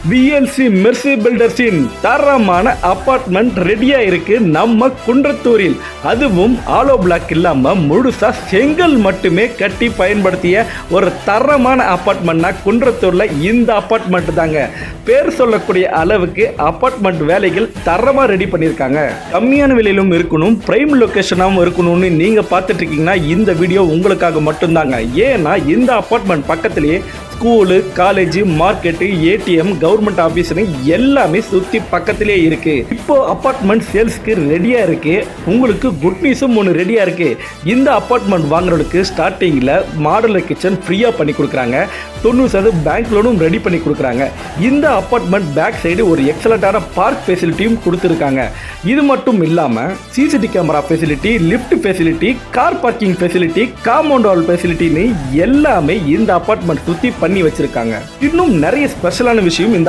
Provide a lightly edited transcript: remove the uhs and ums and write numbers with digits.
VLC Mercy பில்டர்ஸின் தரமான apartment ரெடியா இருக்கு நம்ம குன்றத்தூரில். அதுவும் ஆலோ பிளாக் இல்லாம முழுசா செங்கல் மட்டுமே கட்டி பயன்படுத்திய ஒரு தரமான அபார்ட்மெண்ட்னா குன்றத்தூர்ல இந்த அபார்ட்மெண்ட் தாங்க. பேர் சொல்லக்கூடிய அளவுக்கு அபார்ட்மெண்ட் வேலைகள் தரமா ரெடி பண்ணியிருக்காங்க. கம்மியான விலையிலும் இருக்கணும், பிரைம் லொகேஷனாகவும் இருக்கணும்னு நீங்க பார்த்துட்டு இருக்கீங்கன்னா இந்த வீடியோ உங்களுக்காக மட்டும்தாங்க. ஏன்னா இந்த அபார்ட்மெண்ட் பக்கத்திலேயே school, college, market, ATM, government ஆஃபீஸ்னு எல்லாமே சுற்றி பக்கத்திலே இருக்கு. இப்போ அப்பார்ட்மெண்ட் சேல்ஸ்க்கு ரெடியாக இருக்கு. உங்களுக்கு குட் நியூஸும் ஒன்று ரெடியாக இருக்கு. இந்த அப்பார்ட்மெண்ட் வாங்குறதுக்கு ஸ்டார்டிங்கில் மாடுலர் கிச்சன் ஃப்ரீயாக பண்ணி கொடுக்குறாங்க. 90% பேங்க் லோனும் ரெடி பண்ணி கொடுக்குறாங்க. இந்த அப்பார்ட்மெண்ட் பேக் சைடு ஒரு எக்ஸலண்ட்டான பார்க் ஃபெசிலிட்டியும் கொடுத்துருக்காங்க. இது மட்டும் இல்லாமல் CCTV camera facility, lift facility, car parking facility, compound wall ஃபெசிலிட்டின்னு எல்லாமே இந்த அப்பார்ட்மெண்ட் சுற்றி பண்ணி வச்சிருக்காங்க. இன்னும் நிறைய ஸ்பெஷலான விஷயம் இந்த